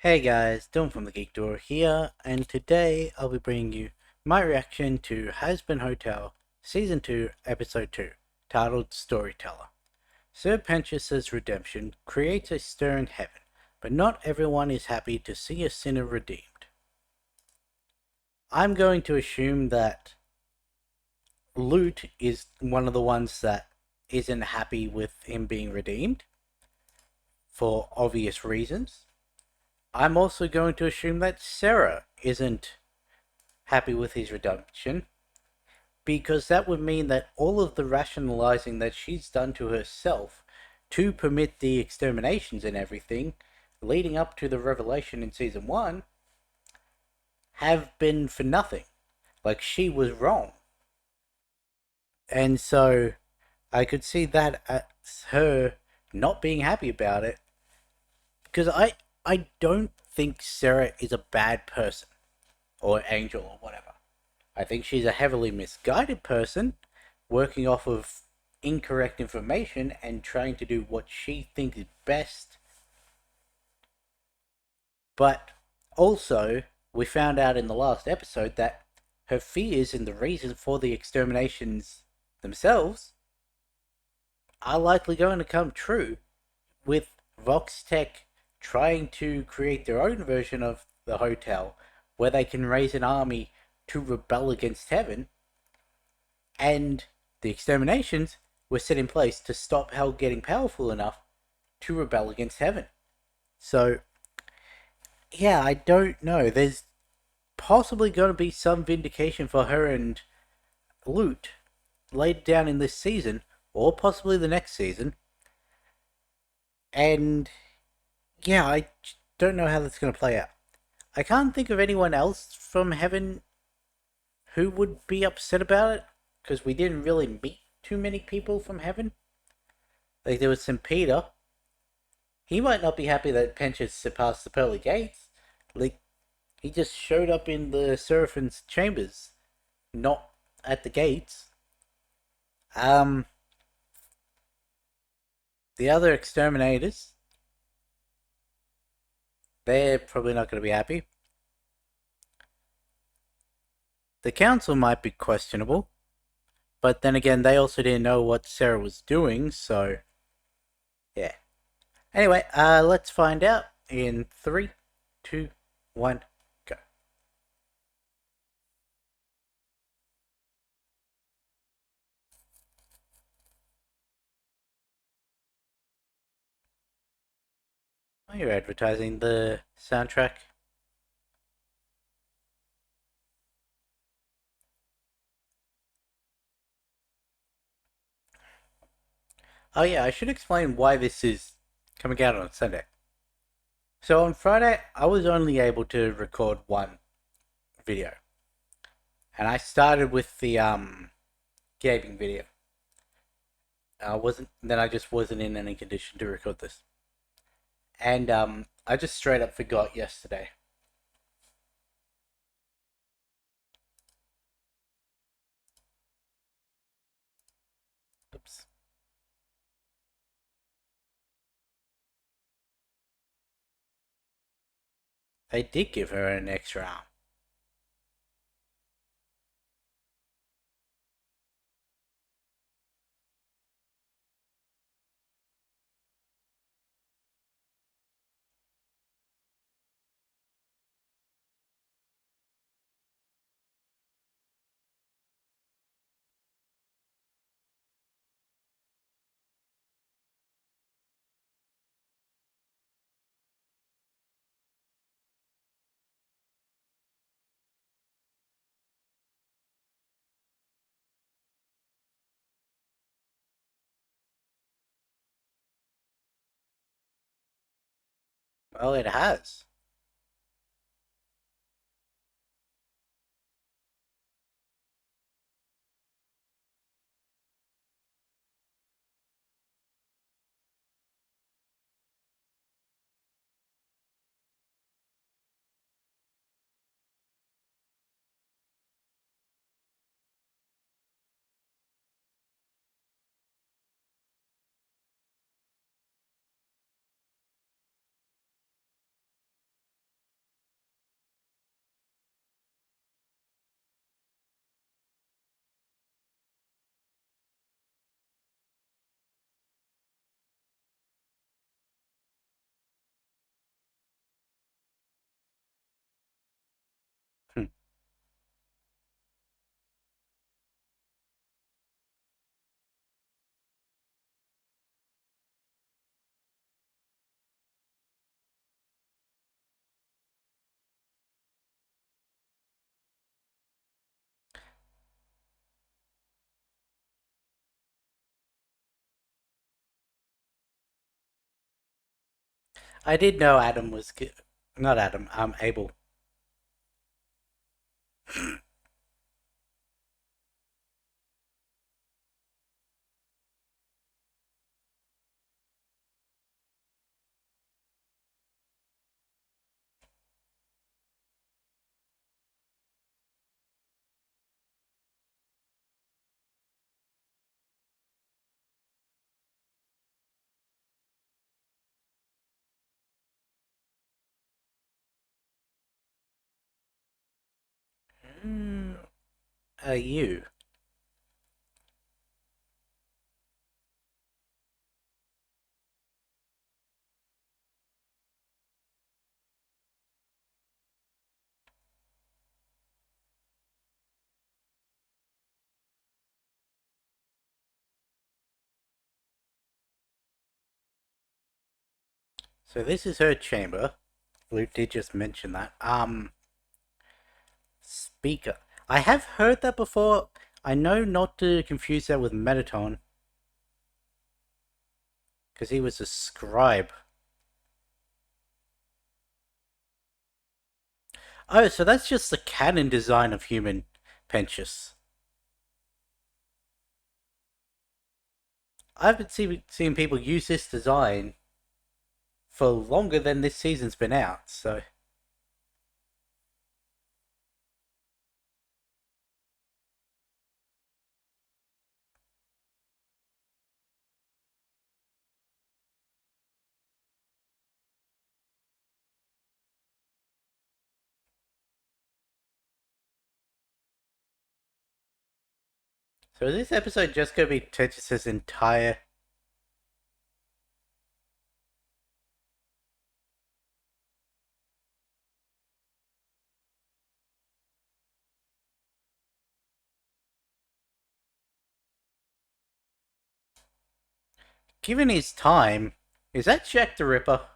Hey guys, Dylan from the Geek Door here, and today I'll be bringing you my reaction to Hazbin Hotel Season 2, Episode 2, titled Storyteller. Sir Pentius's redemption creates a stir in heaven, but not everyone is happy to see a sinner redeemed. I'm going to assume that Lute is one of the ones that isn't happy with him being redeemed, for obvious reasons. I'm also going to assume that Sarah isn't happy with his redemption, because that would mean that all of the rationalizing that she's done to herself to permit the exterminations and everything leading up to the revelation in season 1 have been for nothing. Like, she was wrong. And so I could see that as her not being happy about it, because I don't think Sarah is a bad person or angel or whatever. I think she's a heavily misguided person working off of incorrect information and trying to do what she thinks is best. But also, we found out in the last episode that her fears and the reason for the exterminations themselves are likely going to come true, with Voxtech trying to create their own version of the hotel where they can raise an army to rebel against heaven, and the exterminations were set in place to stop Hell getting powerful enough to rebel against heaven. So, yeah, I don't know. There's possibly going to be some vindication for her and Lute laid down in this season, or possibly the next season. And yeah, I don't know how that's going to play out. I can't think of anyone else from Heaven who would be upset about it, because we didn't really meet too many people from Heaven. Like, there was St. Peter. He might not be happy that Penchas surpassed the pearly gates. Like, he just showed up in the Seraphim's chambers, not at the gates. Um, the other exterminators, they're probably not going to be happy. The council might be questionable, but then again, they also didn't know what Sarah was doing, so yeah. Anyway, let's find out in 3, 2, 1, go. Oh, you're advertising the soundtrack. Oh yeah, I should explain why this is coming out on Sunday. So on Friday, I was only able to record one video, and I started with the gaming video. I wasn't. Then I just wasn't in any condition to record this, and I just straight up forgot yesterday. Oops. They did give her an extra arm. Well, it has. I did know Adam was not Adam. Abel. Mm, you. So this is her chamber. Luke did just mention that. Speaker. I have heard that before. I know not to confuse that with Metaton, because he was a scribe. Oh, so that's just the canon design of human Pentious. I've been seeing people use this design for longer than this season's been out, so. So is this episode just gonna be Tetris's entire. Given his time, is that Jack the Ripper?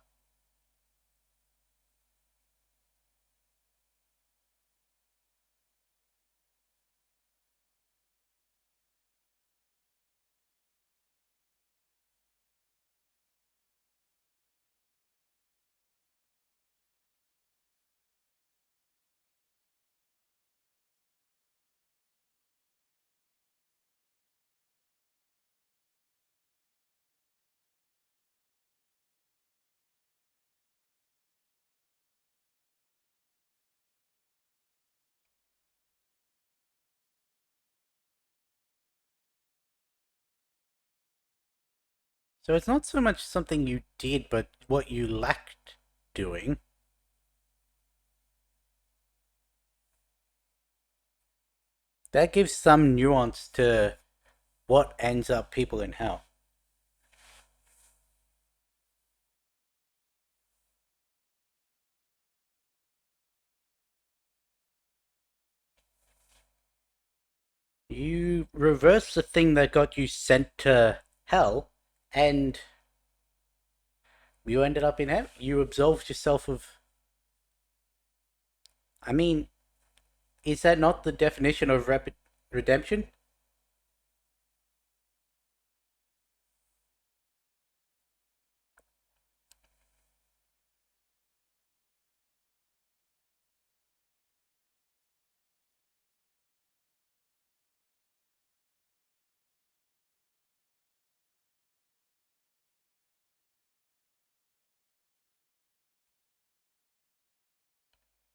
So it's not so much something you did, but what you lacked doing. That gives some nuance to what ends up people in hell. You reverse the thing that got you sent to hell, and you ended up in heaven. You absolved yourself of. I mean, is that not the definition of redemption?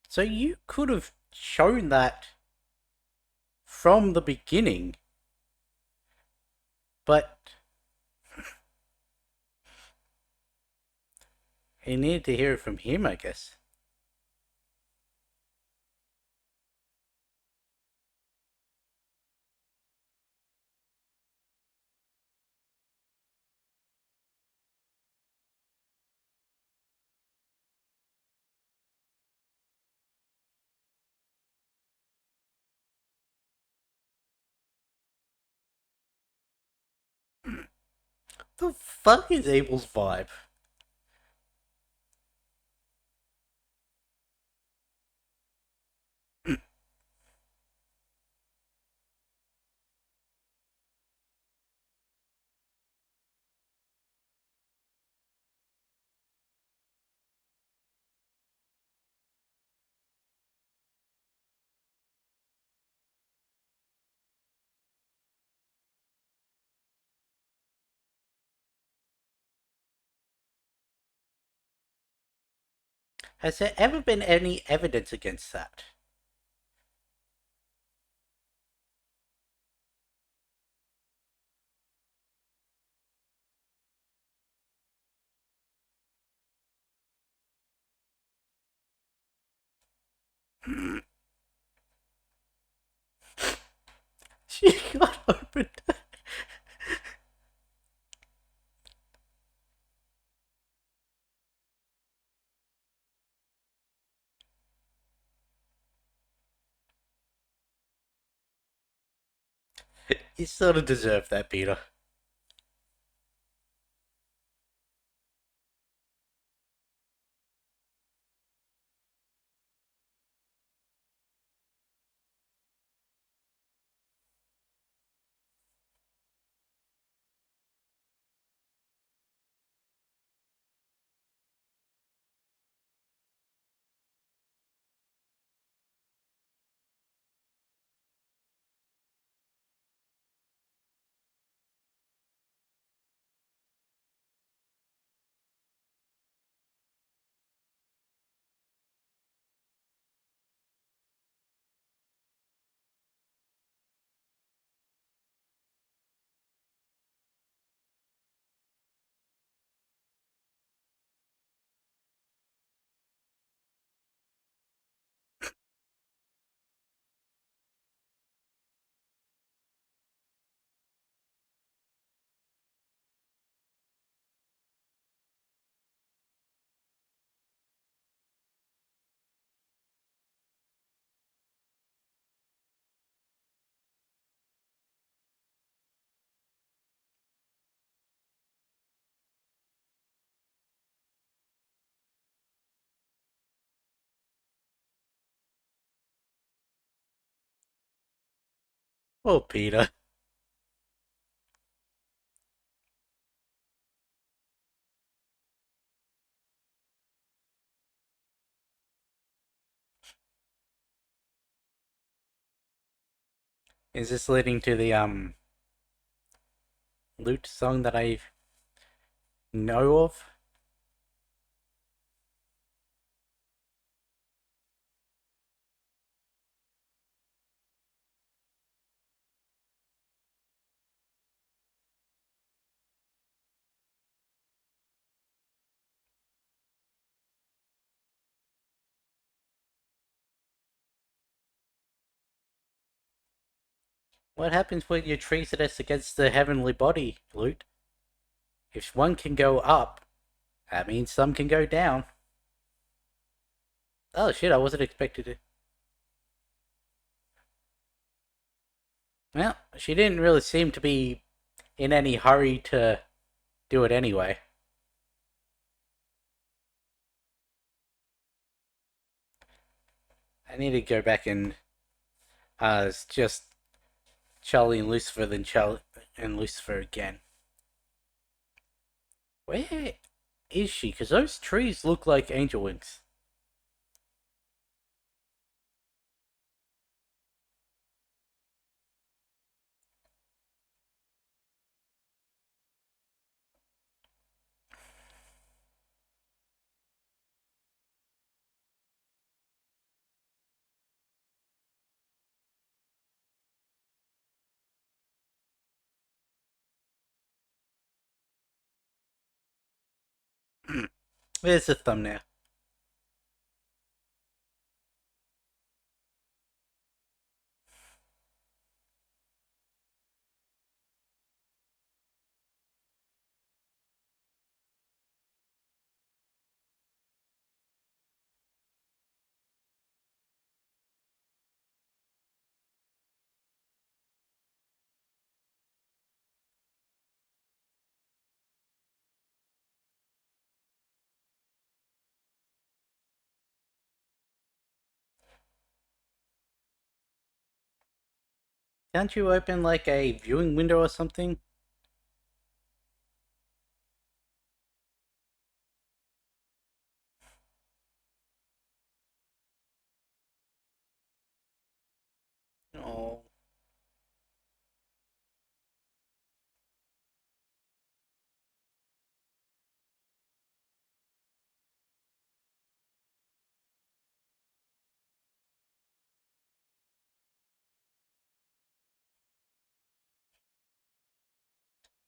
So you could have shown that from the beginning, but he needed to hear it from him, I guess. The fuck is Abel's vibe? Has there ever been any evidence against that? She got opened. You sort of deserve that, Peter. Oh, Peter. Is this leading to the lute song that I know of? What happens when you treason us against the heavenly body, Lute? If one can go up, that means some can go down. Oh shit, I wasn't expected to. Well, she didn't really seem to be in any hurry to do it anyway. I need to go back and it's just Charlie and Lucifer, then Charlie and Lucifer again. Where is she? Because those trees look like angel wings. There's the thumbnail. Can't you open like a viewing window or something? Oh.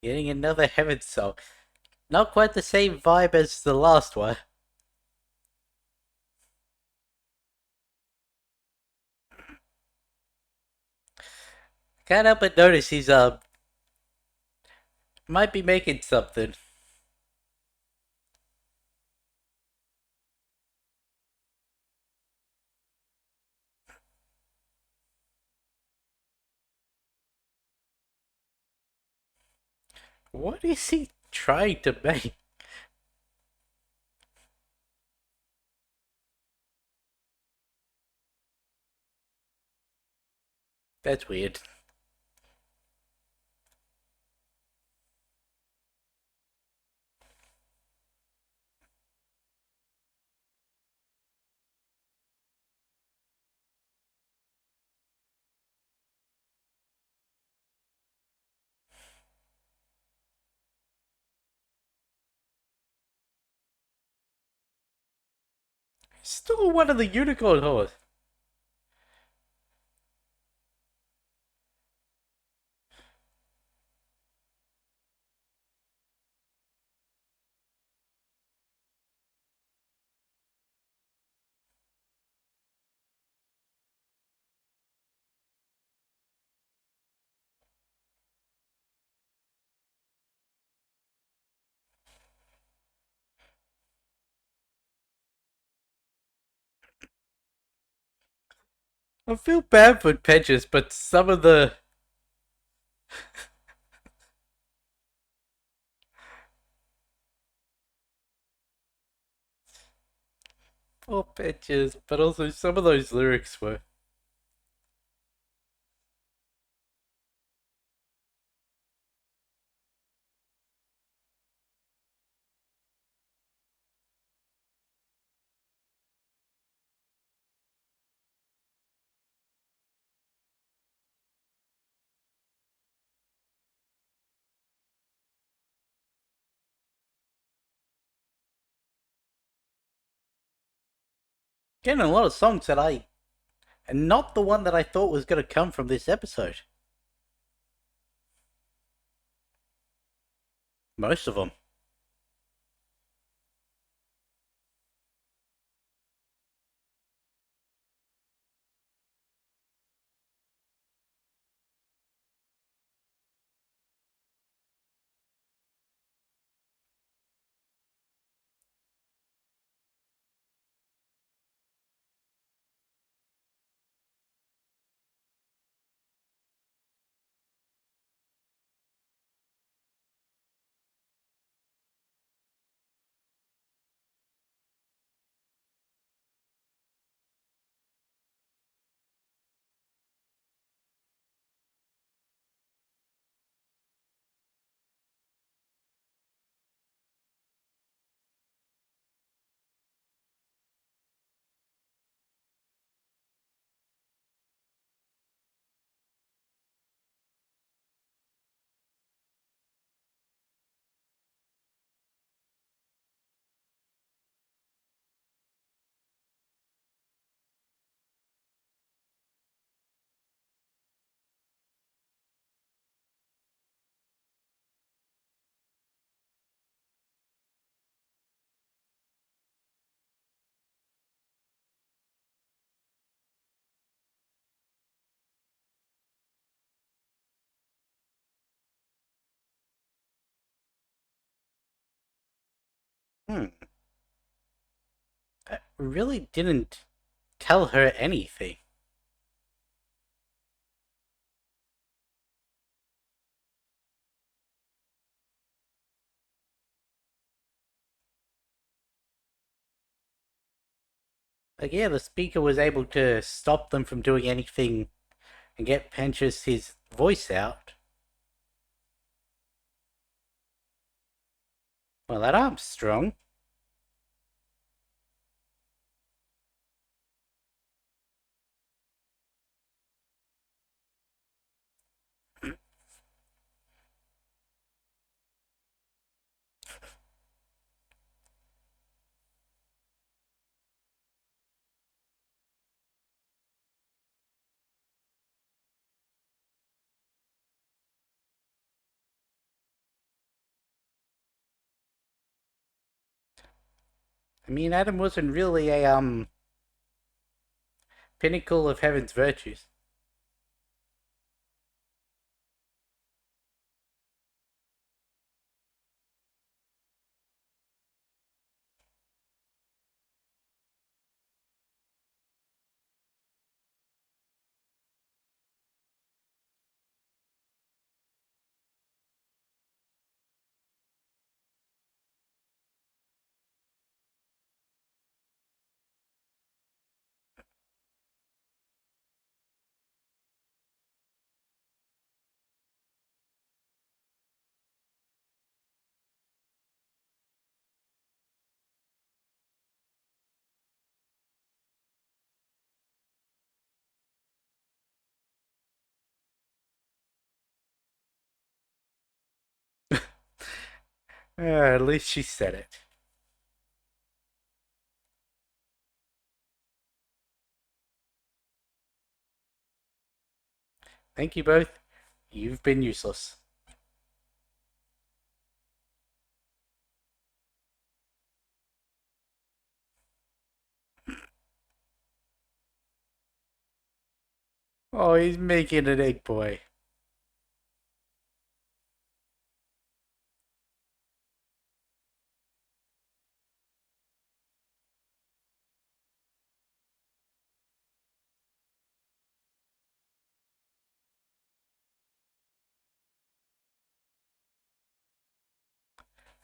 Getting another Heaven song. Not quite the same vibe as the last one. Can't help but notice he's might be making something. What is he trying to make? That's weird. Still one of the unicorn horse. I feel bad for Peaches, but some of the poor Peaches, but also some of those lyrics were. Getting a lot of songs that I. And not the one that I thought was going to come from this episode. Most of them. Hmm. I really didn't tell her anything. Like, yeah, the speaker was able to stop them from doing anything and get Penchus his voice out. Well, that arm's strong. I mean, Adam wasn't really a pinnacle of heaven's virtues. At least she said it. Thank you both. You've been useless. Oh, he's making an egg boy.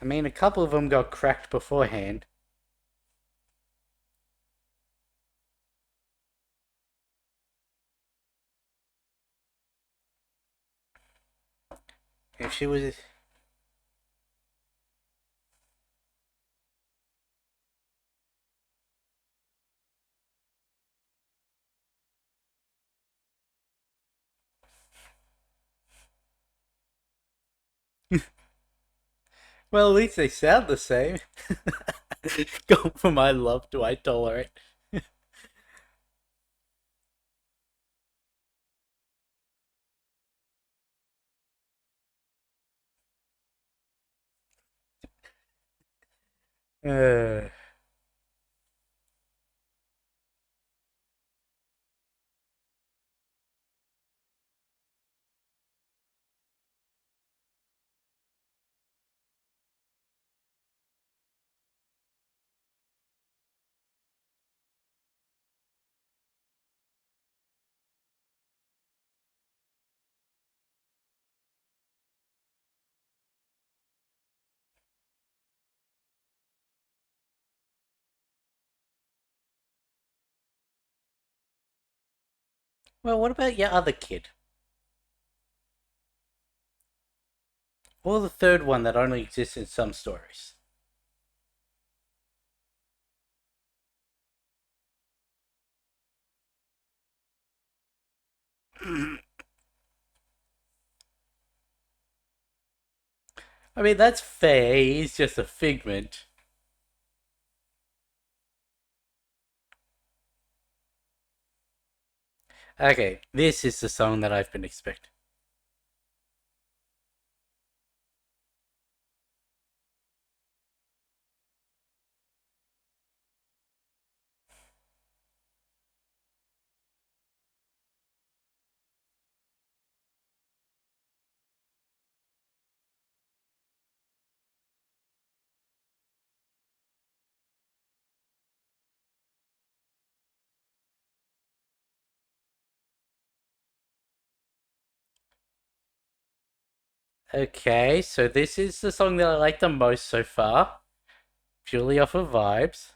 I mean, a couple of them got cracked beforehand. If she was. Well, at least they sound the same. Go for my love, do I tolerate? uh, well, what about your other kid? Or the third one that only exists in some stories? I mean, that's fair. He's just a figment. Okay, this is the song that I've been expecting. Okay, so this is the song that I like the most so far, purely off of vibes.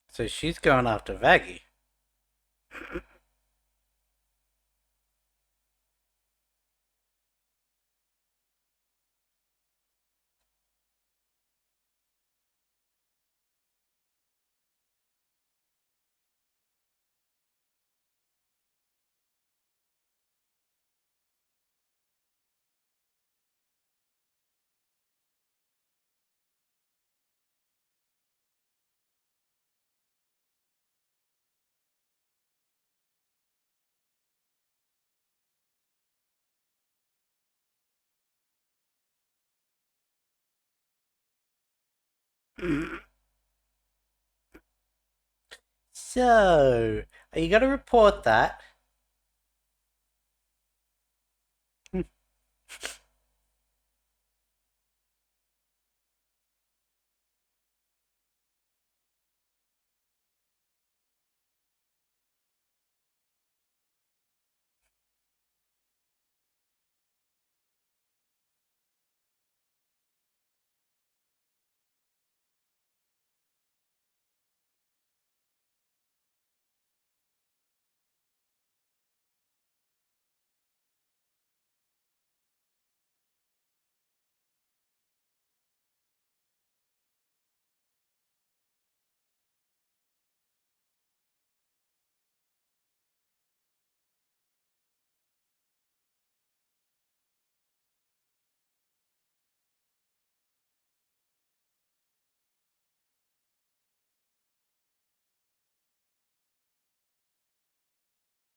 So she's going after Vaggie. So, are you gonna report that?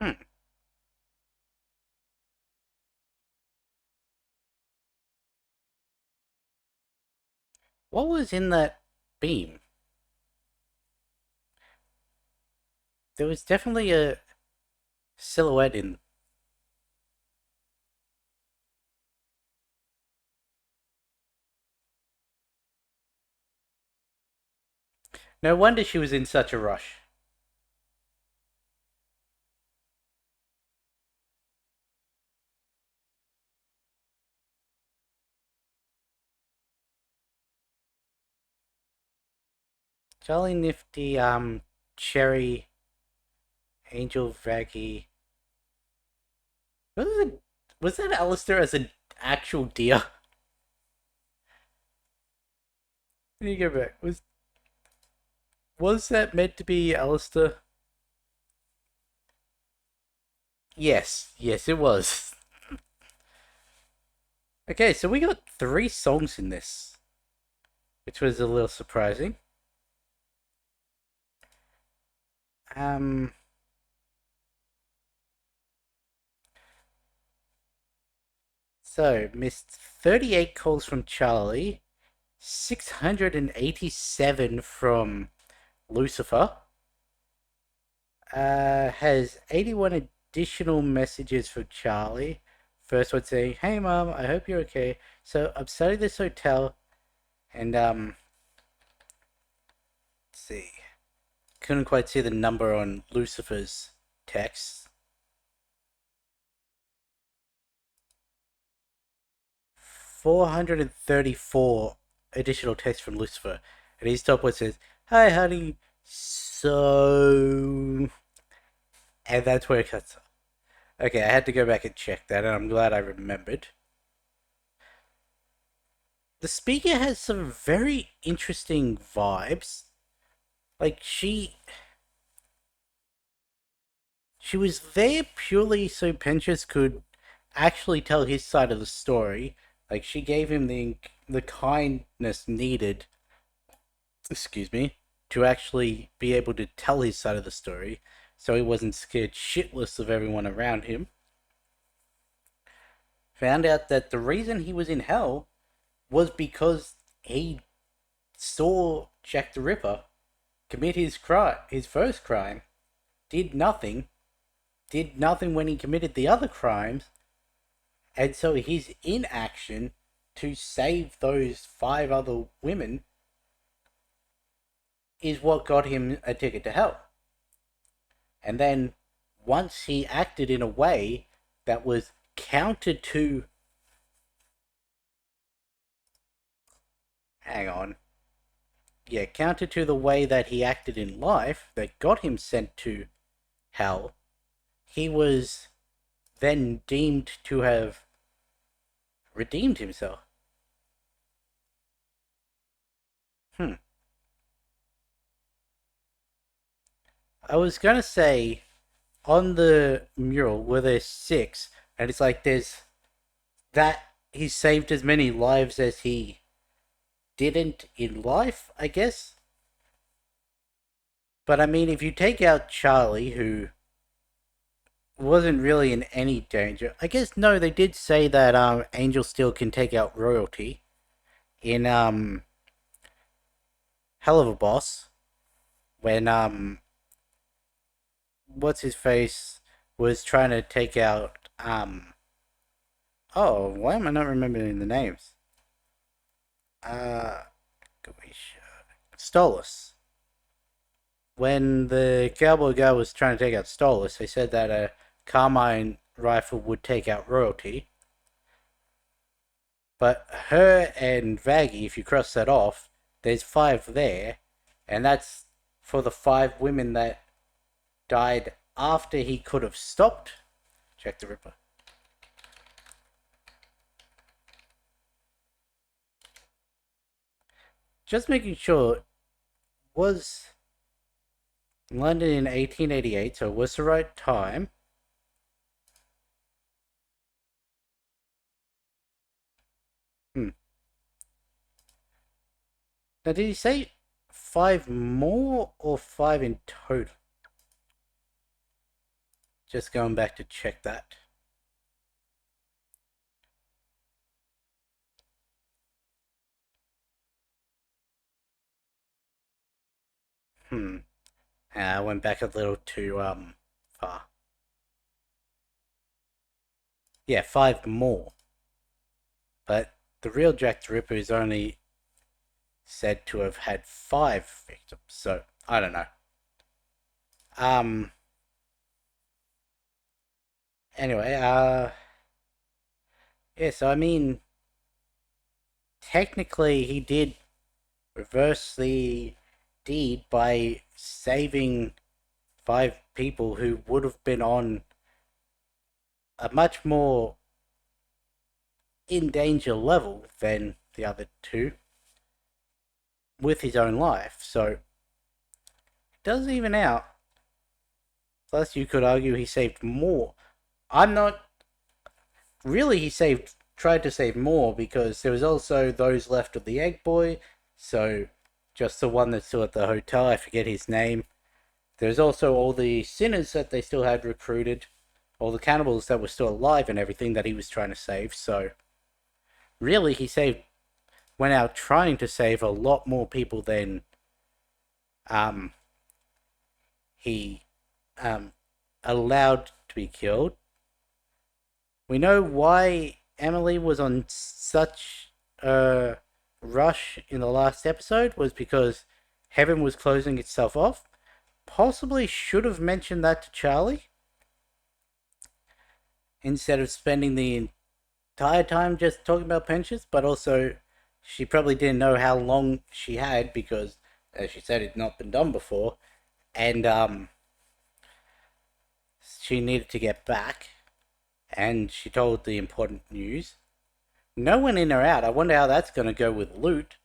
Hmm. What was in that beam? There was definitely a silhouette in. No wonder she was in such a rush. Jolly Nifty, Cherry, Angel Vaggy. Was that Alistair as an actual deer? Let me go back. Was that meant to be Alistair? Yes, yes, it was. Okay, so we got 3 songs in this, which was a little surprising. Um, so missed 38 calls from Charlie, 687 from Lucifer. Has 81 additional messages from Charlie. First one saying, "Hey mom, I hope you're okay. So I'm starting this hotel, and let's see, couldn't quite see the number on Lucifer's text. 434 additional texts from Lucifer, and his top one says, "Hi honey, so," and that's where it cuts off. Okay, I had to go back and check that, and I'm glad I remembered. The speaker has some very interesting vibes. Like she was there purely so Penchas could actually tell his side of the story. Like she gave him the kindness needed, excuse me, to actually be able to tell his side of the story, so he wasn't scared shitless of everyone around him. Found out that the reason he was in hell was because he saw Jack the Ripper commit his first crime, did nothing, did nothing when he committed the other crimes, and so his inaction to save those 5 other women is what got him a ticket to hell. And then once he acted in a way that was counter to. Hang on. Yeah, counter to the way that he acted in life that got him sent to hell, he was then deemed to have redeemed himself. Hmm. I was gonna say, on the mural where there's 6, and it's like there's that he saved as many lives as he didn't in life, I guess. But I mean, if you take out Charlie, who wasn't really in any danger, I guess no, they did say that Angel still can take out royalty in hell of a boss when what's his face was trying to take out oh, why am I not remembering the names? Uh Stolas. When the cowboy guy was trying to take out Stolas, they said that a Carmine rifle would take out royalty. But her and Vaggie, if you cross that off, there's five there, and that's for the five women that died after he could have stopped Jack the Ripper. Just making sure, was London in 1888, so it was the right time. Hmm. Now, did he say five more or five in total? Just going back to check that. Hmm. I went back a little too far. Yeah, five more. But the real Jack the Ripper is only said to have had five victims. So I don't know. Um. Anyway. Yeah. So I mean, technically, he did reverse the deed by saving five people who would have been on a much more in danger level than the other two with his own life. So it does even out. Plus, you could argue he saved more. I'm not really. He tried to save more because there was also those left of the Egg Boy. So just the one that's still at the hotel. I forget his name. There's also all the sinners that they still had recruited, all the cannibals that were still alive and everything that he was trying to save. So really, went out trying to save a lot more people than um he allowed to be killed. We know why Emily was on such a rush in the last episode was because heaven was closing itself off. Possibly should have mentioned that to Charlie instead of spending the entire time just talking about pensions, but also she probably didn't know how long she had because, as she said, it had not been done before, and she needed to get back, and she told the important news. No one in or out. I wonder how that's going to go with Loot,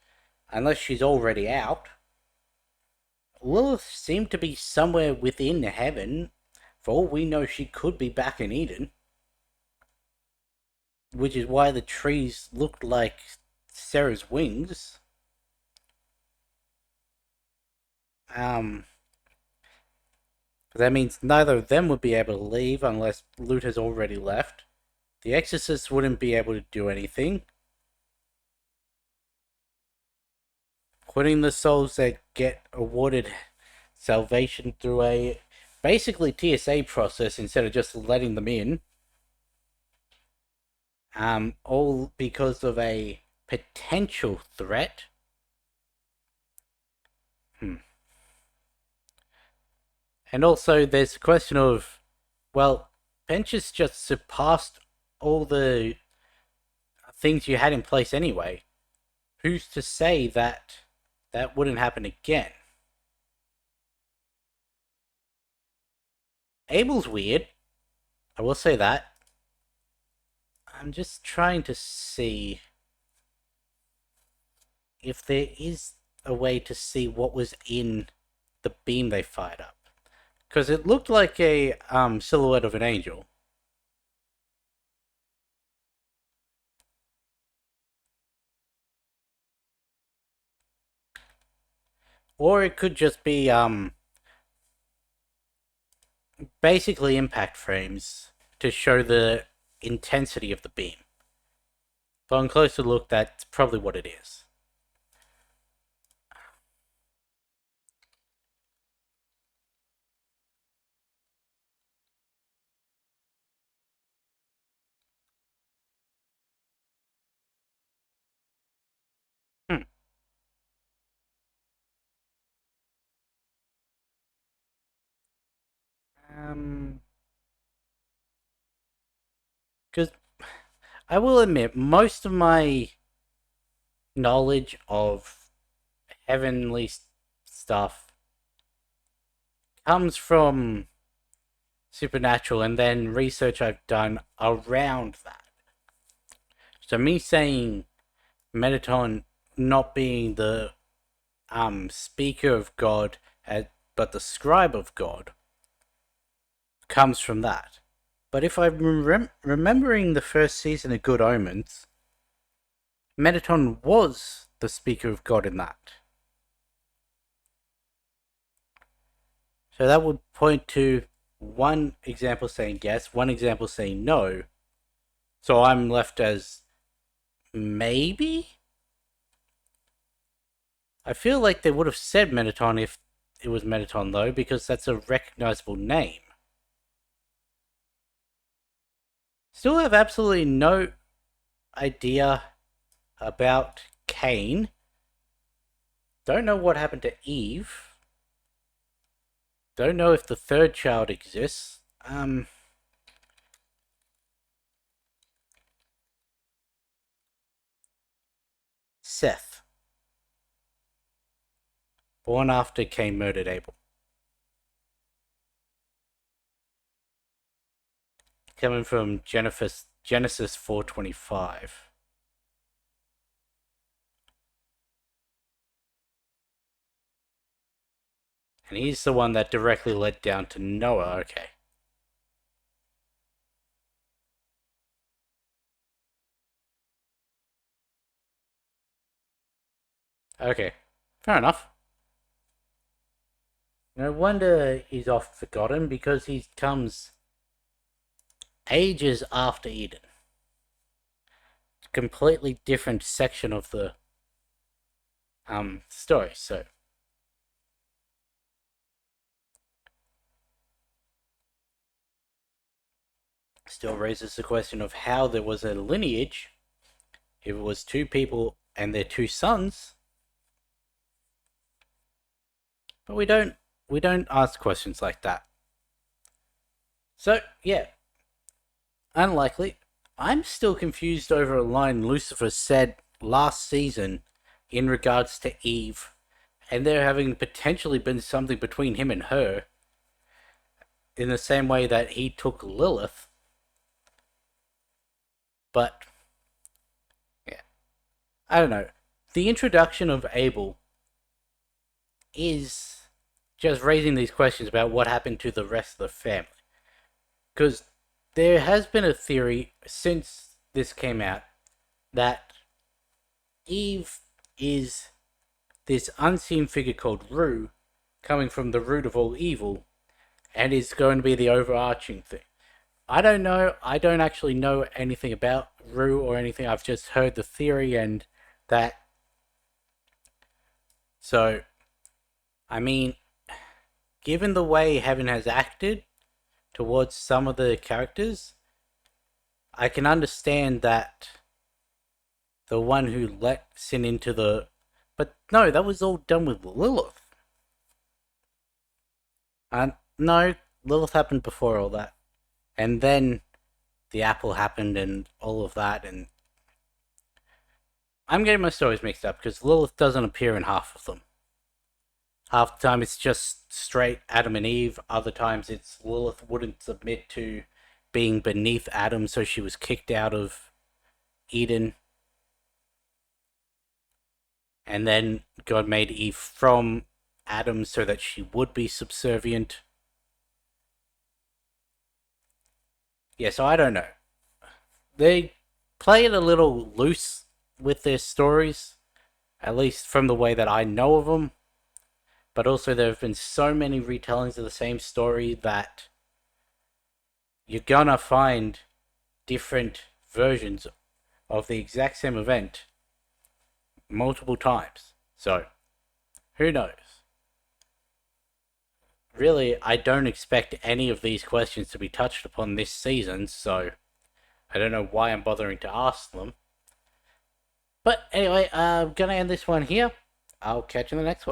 unless she's already out. Lilith seemed to be somewhere within heaven. For all we know, she could be back in Eden. Which is why the trees looked like Sarah's wings. Um, that means neither of them would be able to leave unless Loot has already left. The Exorcist wouldn't be able to do anything. Putting the souls that get awarded salvation through a basically TSA process instead of just letting them in. All because of a potential threat. And also, there's a question of, well, Pench's just surpassed all the things you had in place anyway. Who's to say that that wouldn't happen again? Abel's weird. I will say that. I'm just trying to see if there is a way to see what was in the beam they fired up. Because it looked like a silhouette of an angel. Or it could just be basically impact frames to show the intensity of the beam. But on closer look, that's probably what it is. Because I will admit, most of my knowledge of heavenly stuff comes from supernatural and then research I've done around that. So me saying Metatron not being the speaker of God, but the scribe of God, comes from that. But if I'm remembering the first season of Good Omens, Metatron was the speaker of God in that. So that would point to one example saying yes, one example saying no. So I'm left as maybe? I feel like they would have said Metatron if it was Metatron, though, because that's a recognizable name. Still have absolutely no idea about Cain. Don't know what happened to Eve. Don't know if the third child exists. Seth. Born after Cain murdered Abel. Coming from Genesis 4:25. And he's the one that directly led down to Noah. Okay. Okay. Fair enough. No wonder he's oft forgotten, because he comes ages after Eden. Completely different section of the story, so still raises the question of how there was a lineage if it was two people and their two sons. But we don't ask questions like that. So yeah, unlikely. I'm still confused over a line Lucifer said last season in regards to Eve, and there having potentially been something between him and her, in the same way that he took Lilith. But yeah, I don't know. The introduction of Abel is just raising these questions about what happened to the rest of the family. Because there has been a theory since this came out that Eve is this unseen figure called Ru, coming from the root of all evil, and is going to be the overarching thing. I don't know. I don't actually know anything about Ru or anything. I've just heard the theory and that. So, I mean, given the way Heaven has acted towards some of the characters, I can understand that the one who let sin into the... But no, that was all done with Lilith. And no, Lilith happened before all that. And then the apple happened and all of that, and I'm getting my stories mixed up because Lilith doesn't appear in half of them. Half the time it's just straight Adam and Eve. Other times it's Lilith wouldn't submit to being beneath Adam, so she was kicked out of Eden. And then God made Eve from Adam so that she would be subservient. Yeah, so I don't know. They play it a little loose with their stories, at least from the way that I know of them. But also there have been so many retellings of the same story that you're gonna find different versions of the exact same event multiple times. So, who knows? Really, I don't expect any of these questions to be touched upon this season, so I don't know why I'm bothering to ask them. But anyway, I'm gonna end this one here. I'll catch you in the next one.